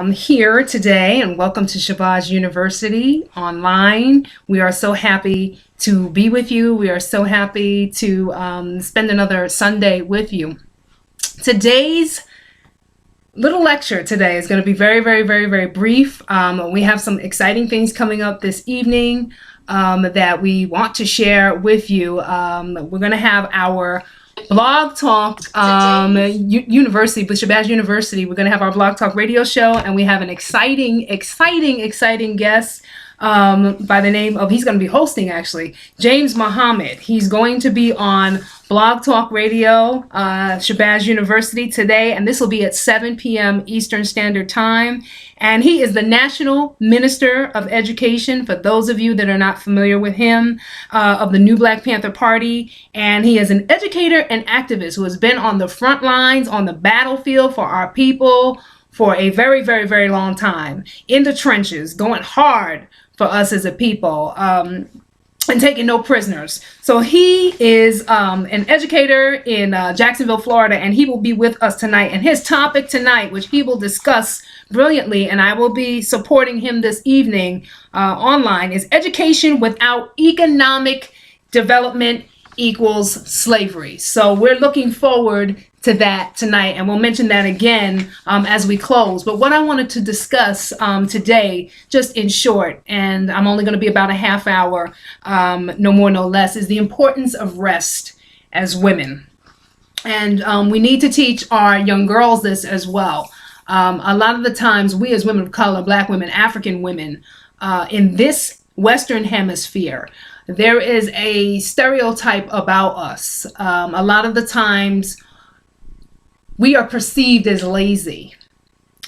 I'm here today and welcome to Shabazz University online. We are so happy to be with you. We are so happy to spend another Sunday with you. Today's little lecture today is going to be very brief. We have some exciting things coming up this evening that we want to share with you. We're going to have our Blog Talk University, with Shabazz University. We're going to have our Blog Talk radio show, and we have an exciting guest by the name of, he's going to be hosting actually, James Muhammad. He's going to be on Blog Talk Radio, Shabazz University today, and this will be at 7 p.m. Eastern Standard Time. And he is the National Minister of Education, for those of you that are not familiar with him, of the New Black Panther Party. And he is an educator and activist who has been on the front lines, on the battlefield for our people for a very long time, in the trenches, going hard for us as a people. And taking no prisoners. So he is an educator in Jacksonville, Florida, and he will be with us tonight. And his topic tonight, which he will discuss brilliantly, and I will be supporting him this evening online, is education without economic development equals slavery. So we're looking forward to that tonight, and we'll mention that again as we close. But what I wanted to discuss today, just in short, and I'm only going to be about a half hour, no more, no less, is the importance of rest as women. And we need to teach our young girls this as well. A lot of the times, we as women of color, Black women, African women, in this Western hemisphere, there is a stereotype about us. A lot of the times, we are perceived as lazy.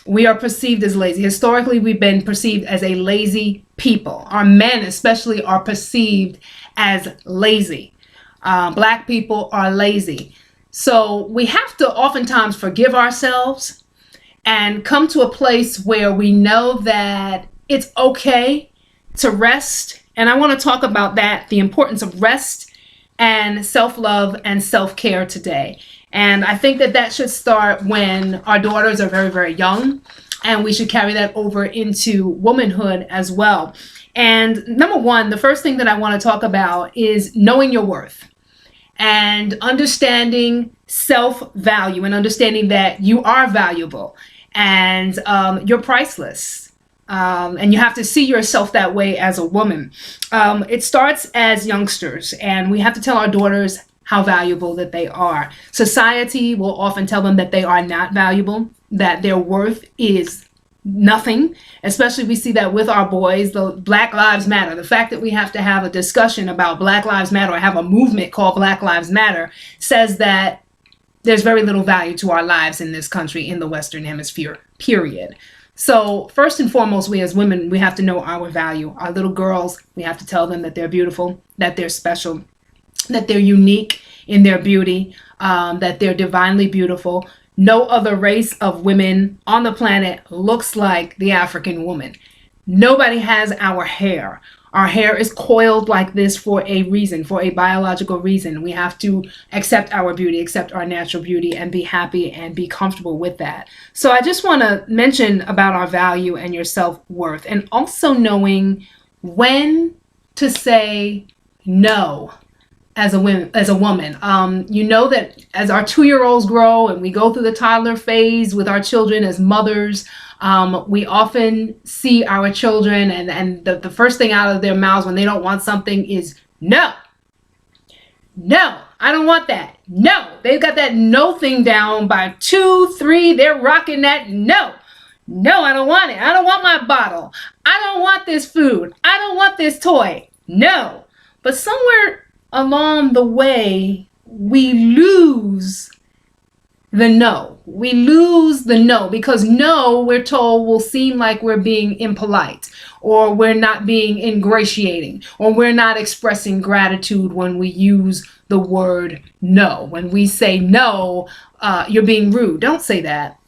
We are perceived as lazy. Historically, we've been perceived as a lazy people. Our men especially are perceived as lazy. Black people are lazy. So we have to oftentimes forgive ourselves and come to a place where we know that it's okay to rest. And I want to talk about that, the importance of rest and self-love and self-care today. And I think that that should start when our daughters are very young, and we should carry that over into womanhood as well. And number one, the first thing that I want to talk about is knowing your worth and understanding self-value and understanding that you are valuable and you're priceless. And you have to see yourself that way as a woman. It starts as youngsters, and we have to tell our daughters how valuable that they are. Society will often tell them that they are not valuable, that their worth is nothing. Especially we see that with our boys, the Black Lives Matter. The fact that we have to have a discussion about Black Lives Matter or have a movement called Black Lives Matter says that there's very little value to our lives in this country, in the Western Hemisphere, period. So first and foremost, we as women, we have to know our value. Our little girls, we have to tell them that they're beautiful, that they're special, that they're unique in their beauty, that they're divinely beautiful. No other race of women on the planet looks like the African woman. Nobody has our hair. Our hair is coiled like this for a reason, for a biological reason. We have to accept our beauty, accept our natural beauty, and be happy and be comfortable with that. So I just want to mention about our value and your self-worth, and also knowing when to say no as a woman. You know that as our 2-year-olds grow and we go through the toddler phase with our children as mothers, we often see our children and the first thing out of their mouths when they don't want something is no. No, I don't want that. No, they've got that no thing down by 2, 3. They're rocking that no. No, I don't want it. I don't want my bottle. I don't want this food. I don't want this toy. No. But somewhere along the way, we lose the no. We lose the no because no, we're told, will seem like we're being impolite, or we're not being ingratiating, or we're not expressing gratitude when we use the word no. When we say no, you're being rude. Don't say that.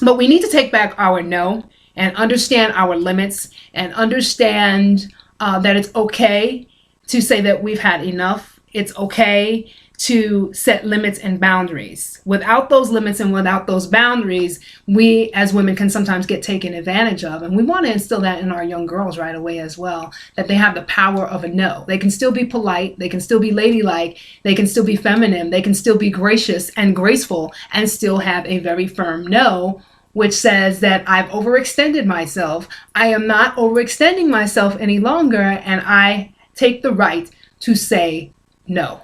But we need to take back our no and understand our limits and understand that it's okay to say that we've had enough. It's okay to set limits and boundaries. Without those limits and without those boundaries, we as women can sometimes get taken advantage of. And we want to instill that in our young girls right away as well, that they have the power of a no. They can still be polite, they can still be ladylike, they can still be feminine, they can still be gracious and graceful, and still have a very firm no, which says that I've overextended myself. I am not overextending myself any longer, and I take the right to say no.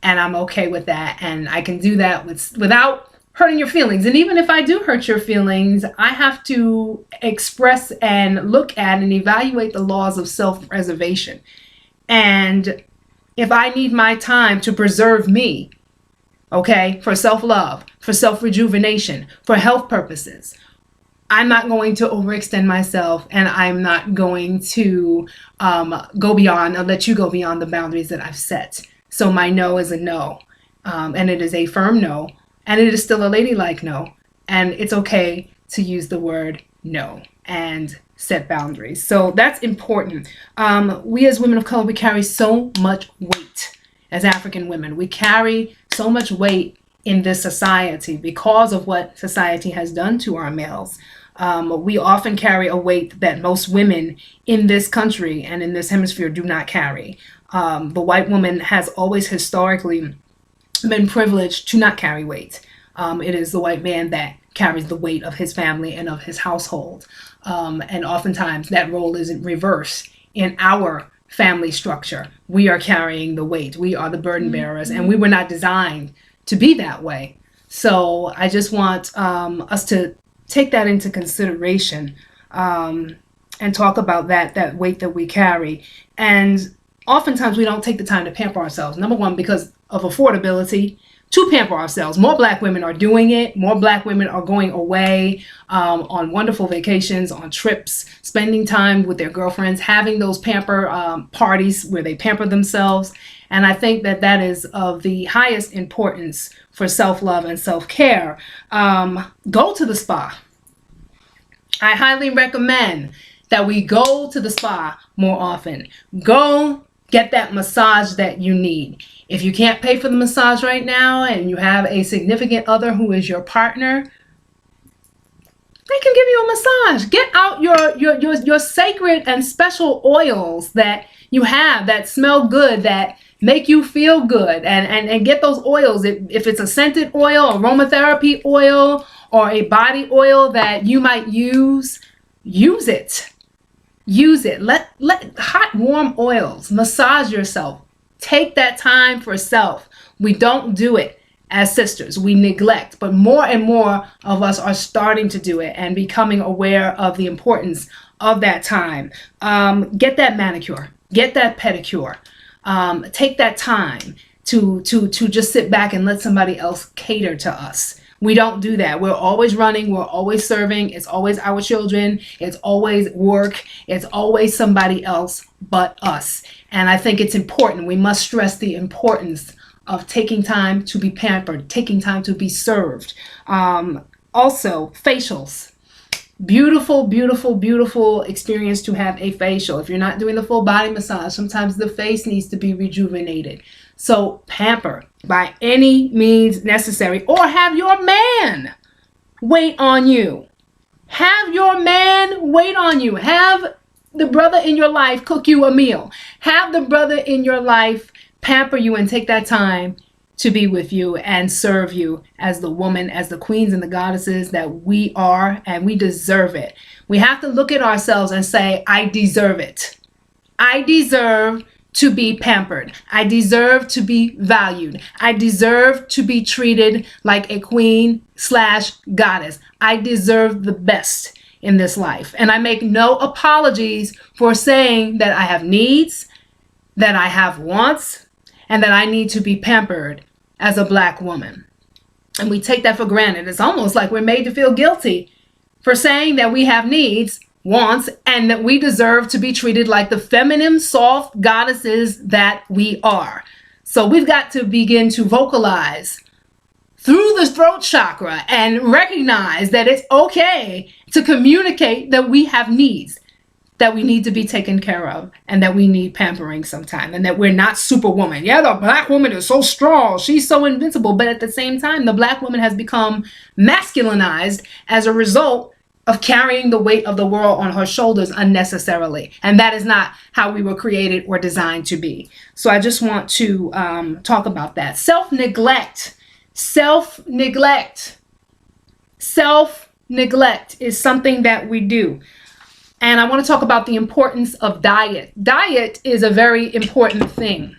And I'm okay with that. And I can do that without hurting your feelings. And even if I do hurt your feelings, I have to express and look at and evaluate the laws of self-preservation. And if I need my time to preserve me, okay, for self-love, for self-rejuvenation, for health purposes, I'm not going to overextend myself, and I'm not going to go beyond or let you go beyond the boundaries that I've set. So my no is a no, and it is a firm no, and it is still a ladylike no, and it's okay to use the word no and set boundaries. So that's important. We as women of color, we carry so much weight as African women. We carry so much weight in this society because of what society has done to our males. We often carry a weight that most women in this country and in this hemisphere do not carry. The white woman has always historically been privileged to not carry weight. It is the white man that carries the weight of his family and of his household. And oftentimes that role is in reverse in our family structure. We are carrying the weight. We are the burden bearers, and we were not designed to be that way. So I just want us to take that into consideration and talk about that weight that we carry. And oftentimes we don't take the time to pamper ourselves. Number one, because of affordability, to pamper ourselves. More Black women are doing it. More Black women are going away on wonderful vacations, on trips, spending time with their girlfriends, having those pamper parties where they pamper themselves. And I think that that is of the highest importance for self-love and self-care. Go to the spa. I highly recommend that we go to the spa more often. Go get that massage that you need. If you can't pay for the massage right now and you have a significant other who is your partner, they can give you a massage. Get out your sacred and special oils that you have that smell good, that make you feel good, and get those oils. If it's a scented oil, aromatherapy oil, or a body oil that you might use it. Use it. Let hot, warm oils massage yourself. Take that time for self. We don't do it as sisters. We neglect, but more and more of us are starting to do it and becoming aware of the importance of that time. Get that manicure. Get that pedicure. Take that time to just sit back and let somebody else cater to us. We don't do that. We're always running. We're always serving. It's always our children. It's always work. It's always somebody else but us. And I think it's important. We must stress the importance of taking time to be pampered, taking time to be served. Also, facials. Beautiful, beautiful, beautiful experience to have a facial. If you're not doing the full body massage, sometimes the face needs to be rejuvenated. So pamper by any means necessary, or have your man wait on you. Have your man wait on you. Have the brother in your life cook you a meal. Have the brother in your life pamper you and take that time to be with you and serve you as the woman, as the queens and the goddesses that we are, and we deserve it. We have to look at ourselves and say, I deserve it. I deserve to be pampered. I deserve to be valued. I deserve to be treated like a queen/goddess. I deserve the best in this life. And I make no apologies for saying that I have needs, that I have wants, and that I need to be pampered as a Black woman. And we take that for granted. It's almost like we're made to feel guilty for saying that we have needs, wants, and that we deserve to be treated like the feminine, soft goddesses that we are. So we've got to begin to vocalize through the throat chakra and recognize that it's okay to communicate that we have needs. that we need to be taken care of and that we need pampering sometime, and that we're not superwoman. Yeah, the black woman is so strong. She's so invincible. But at the same time, the black woman has become masculinized as a result of carrying the weight of the world on her shoulders unnecessarily. And that is not how we were created or designed to be. So I just want to talk about that. Self-neglect. Self-neglect. Self-neglect is something that we do. And I want to talk about the importance of diet. Diet is a very important thing.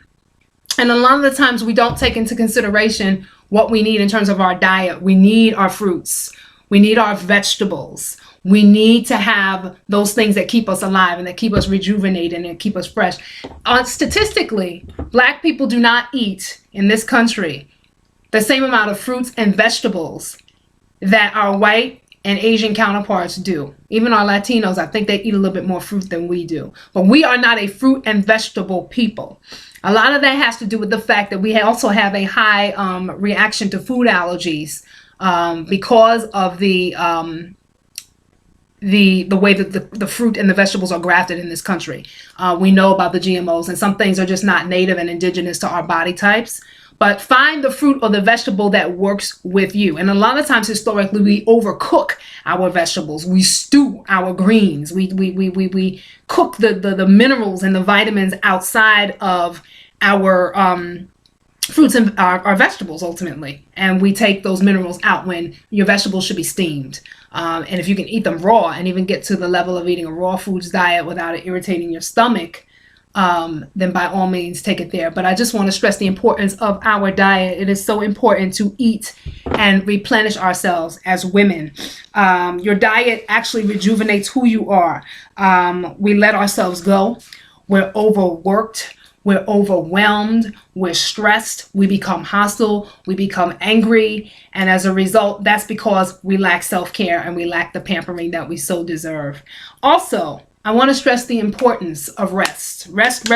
And a lot of the times we don't take into consideration what we need in terms of our diet. We need our fruits. We need our vegetables. We need to have those things that keep us alive and that keep us rejuvenated and keep us fresh. Statistically, black people do not eat in this country the same amount of fruits and vegetables that our white and Asian counterparts do. Even our Latinos, I think they eat a little bit more fruit than we do. But we are not a fruit and vegetable people. A lot of that has to do with the fact that we also have a high reaction to food allergies because of the way that the fruit and the vegetables are grafted in this country. We know about the GMOs, and some things are just not native and indigenous to our body types. But find the fruit or the vegetable that works with you. And a lot of times historically, we overcook our vegetables. We stew our greens. We cook the minerals and the vitamins outside of our fruits and our vegetables ultimately. And we take those minerals out when your vegetables should be steamed. And if you can eat them raw and even get to the level of eating a raw foods diet without it irritating your stomach, then by all means take it there. But I just want to stress the importance of our diet. It is so important to eat and replenish ourselves as women. Your diet actually rejuvenates who you are. We let ourselves go. We're overworked. We're overwhelmed. We're stressed. We become hostile. We become angry. And as a result, that's because we lack self-care and we lack the pampering that we so deserve. Also, I want to stress the importance of rest. Rest.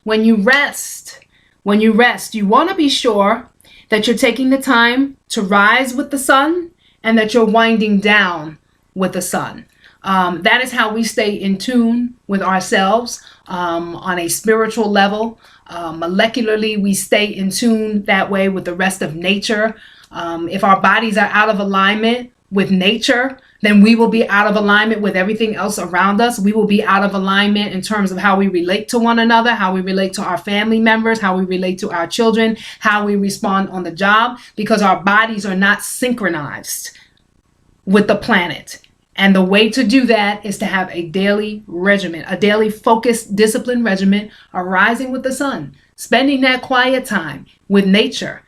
When you rest, you want to be sure that you're taking the time to rise with the sun and that you're winding down with the sun. That is how we stay in tune with ourselves on a spiritual level. Molecularly, we stay in tune that way with the rest of nature. If our bodies are out of alignment with nature, then we will be out of alignment with everything else around us. We will be out of alignment in terms of how we relate to one another, how we relate to our family members, how we relate to our children, how we respond on the job, because our bodies are not synchronized with the planet. And the way to do that is to have a daily regimen, a daily focused, disciplined regimen, arising with the sun, spending that quiet time with nature,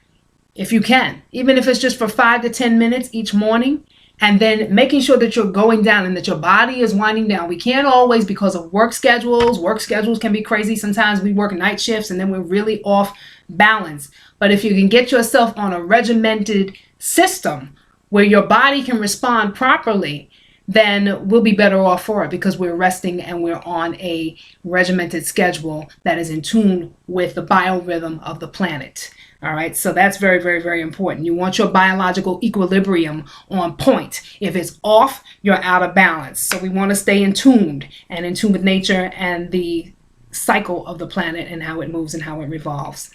if you can, even if it's just for 5 to 10 minutes each morning, and then making sure that you're going down and that your body is winding down. We can't always, because of work schedules. Work schedules can be crazy. Sometimes we work night shifts and then we're really off balance. But if you can get yourself on a regimented system where your body can respond properly, then we'll be better off for it, because we're resting and we're on a regimented schedule that is in tune with the biorhythm of the planet. All right, so that's very, very, very important. You want your biological equilibrium on point. If it's off, you're out of balance. So we want to stay in tune with nature and the cycle of the planet and how it moves and how it revolves.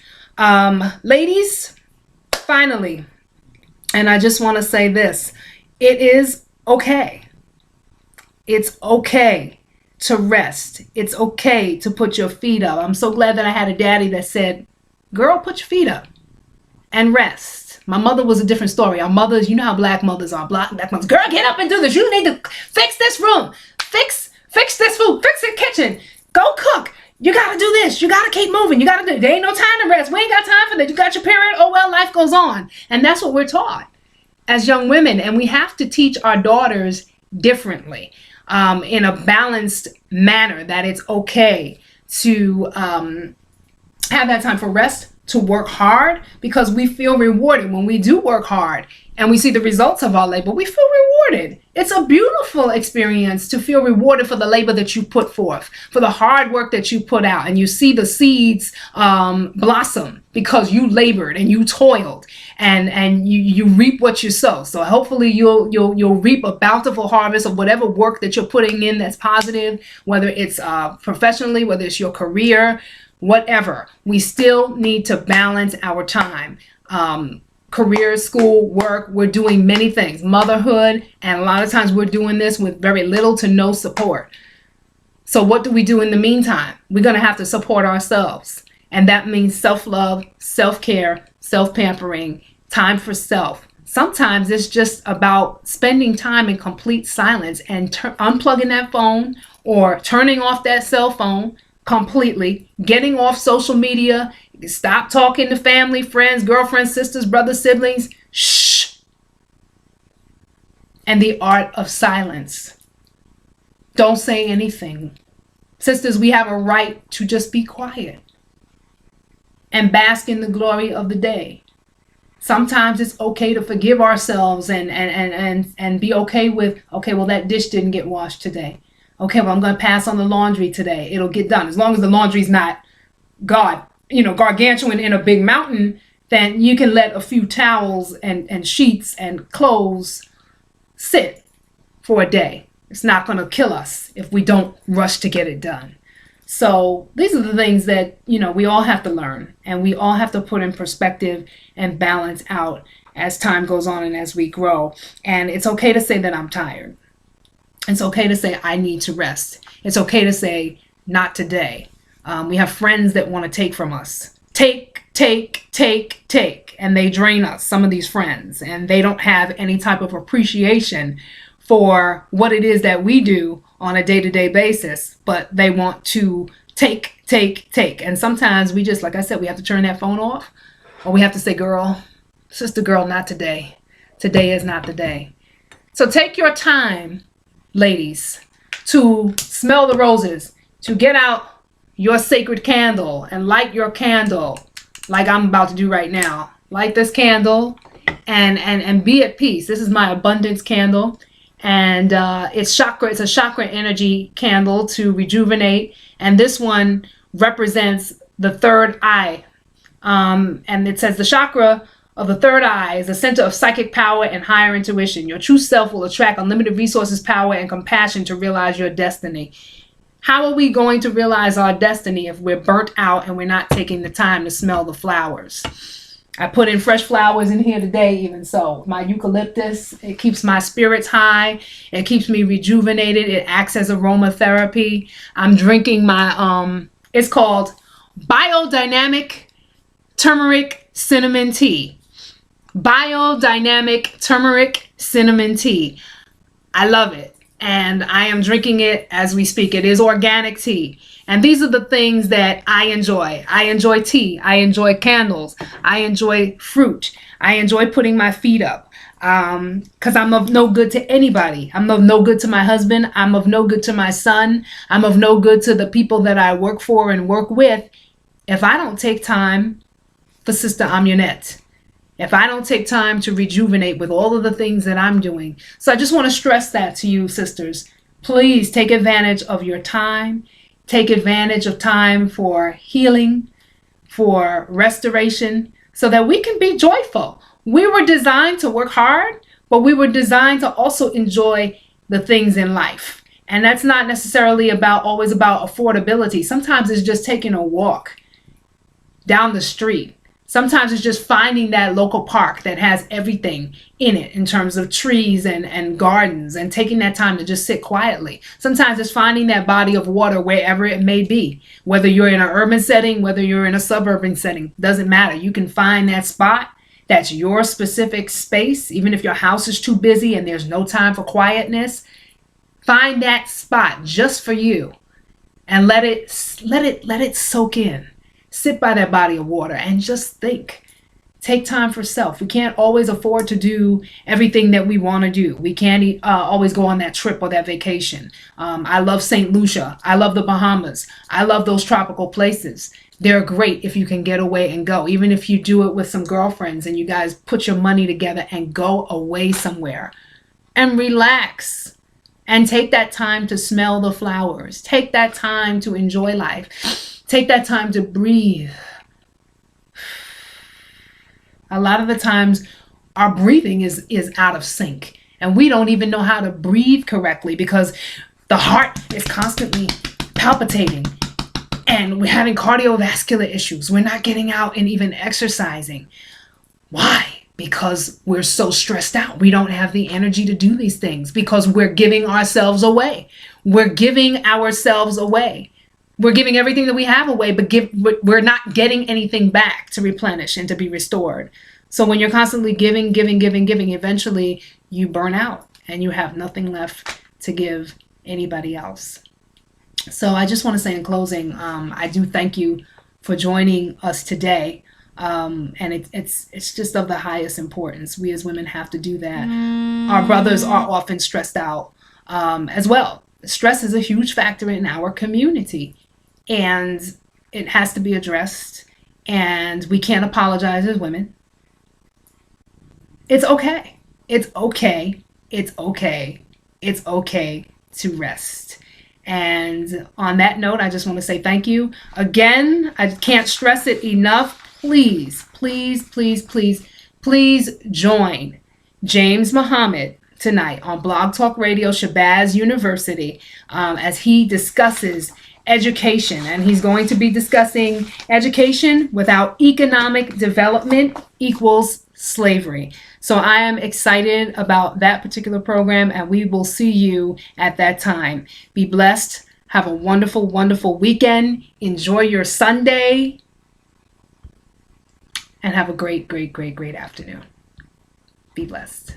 Ladies, finally, and I just want to say this, it is okay. It's okay to rest. It's okay to put your feet up. I'm so glad that I had a daddy that said, girl, put your feet up and rest. My mother was a different story. Our mothers, you know how black mothers are. Black mothers, girl, get up and do this. You need to fix this room. Fix this food. Fix the kitchen. Go cook. You got to do this. You got to keep moving. You got to do. There ain't no time to rest. We ain't got time for that. You got your period. Oh, well, life goes on. And that's what we're taught as young women. And we have to teach our daughters differently, in a balanced manner, that it's okay to have that time for rest, to work hard because we feel rewarded when we do work hard and we see the results of our labor. We feel rewarded. It's a beautiful experience to feel rewarded for the labor that you put forth, for the hard work that you put out, and you see the seeds blossom because you labored and you toiled, and you reap what you sow. So hopefully you'll reap a bountiful harvest of whatever work that you're putting in that's positive, whether it's professionally, whether it's your career, whatever. We still need to balance our time. Career, school, work, we're doing many things. Motherhood, and a lot of times we're doing this with very little to no support. So what do we do in the meantime? We're going to have to support ourselves. And that means self-love, self-care, self-pampering, time for self. Sometimes it's just about spending time in complete silence and unplugging that phone or turning off that cell phone completely, getting off social media. Stop talking to family, friends, girlfriends, sisters, brothers, siblings. Shh. And the art of silence. Don't say anything. Sisters, we have a right to just be quiet and bask in the glory of the day. Sometimes it's okay to forgive ourselves and be okay with, okay, well, that dish didn't get washed today. Okay, well, I'm going to pass on the laundry today. It'll get done. As long as the laundry's not gargantuan in a big mountain, then you can let a few towels and sheets and clothes sit for a day. It's not going to kill us if we don't rush to get it done. So these are the things that, we all have to learn, and we all have to put in perspective and balance out as time goes on and as we grow. And it's okay to say that I'm tired. It's okay to say I need to rest. It's okay to say not today. We have friends that want to take from us. Take, and they drain us, some of these friends, and they don't have any type of appreciation for what it is that we do on a day-to-day basis, but they want to take. And sometimes we just, like I said, we have to turn that phone off, or we have to say, girl, sister girl, not today. Today is not the day. So take your time, ladies, to smell the roses, to get out your sacred candle and light your candle like I'm about to do right now. Light this candle and be at peace. This is my abundance candle, and it's a chakra energy candle to rejuvenate, and this one represents the third eye, and it says the chakra of the third eye is the center of psychic power and higher intuition. Your true self will attract unlimited resources, power, and compassion to realize your destiny. How are we going to realize our destiny if we're burnt out and we're not taking the time to smell the flowers? I put in fresh flowers in here today, even so. My eucalyptus, it keeps my spirits high. It keeps me rejuvenated. It acts as aromatherapy. I'm drinking my, it's called Biodynamic Turmeric Cinnamon Tea. Biodynamic Turmeric Cinnamon Tea. I love it. And I am drinking it as we speak. It is organic tea. And these are the things that I enjoy. I enjoy tea. I enjoy candles. I enjoy fruit. I enjoy putting my feet up. Because I'm of no good to anybody. I'm of no good to my husband. I'm of no good to my son. I'm of no good to the people that I work for and work with if I don't take time for Sister Amunet. If I don't take time to rejuvenate with all of the things that I'm doing. So I just want to stress that to you, sisters. Please take advantage of your time. Take advantage of time for healing, for restoration, so that we can be joyful. We were designed to work hard, but we were designed to also enjoy the things in life. And that's not necessarily always about affordability. Sometimes it's just taking a walk down the street. Sometimes it's just finding that local park that has everything in it in terms of trees and gardens, and taking that time to just sit quietly. Sometimes it's finding that body of water wherever it may be, whether you're in an urban setting, whether you're in a suburban setting, doesn't matter. You can find that spot that's your specific space, even if your house is too busy and there's no time for quietness. Find that spot just for you and let it soak in. Sit by that body of water and just think. Take time for self. We can't always afford to do everything that we want to do. We can't always go on that trip or that vacation. I love St. Lucia. I love the Bahamas. I love those tropical places. They're great if you can get away and go. Even if you do it with some girlfriends and you guys put your money together and go away somewhere and relax and take that time to smell the flowers. Take that time to enjoy life. Take that time to breathe. A lot of the times our breathing is out of sync and we don't even know how to breathe correctly because the heart is constantly palpitating and we're having cardiovascular issues. We're not getting out and even exercising. Why? Because we're so stressed out. We don't have the energy to do these things because we're giving ourselves away. We're giving ourselves away. We're giving everything that we have away, but we're not getting anything back to replenish and to be restored. So when you're constantly giving, eventually you burn out and you have nothing left to give anybody else. So I just want to say in closing, I do thank you for joining us today. And it's just of the highest importance. We as women have to do that. Our brothers are often stressed out as well. Stress is a huge factor in our community and it has to be addressed, and we can't apologize as women. It's okay. It's okay. It's okay. It's okay to rest. And on that note, I just want to say thank you. Again, I can't stress it enough. Please, please, please, please, please join James Muhammad tonight on Blog Talk Radio, Shabazz University, as he discusses education. And he's going to be discussing education without economic development equals slavery. So I am excited about that particular program, and we will see you at that time. Be blessed. Have a wonderful, wonderful weekend. Enjoy your Sunday. And have a great, great, great, great afternoon. Be blessed.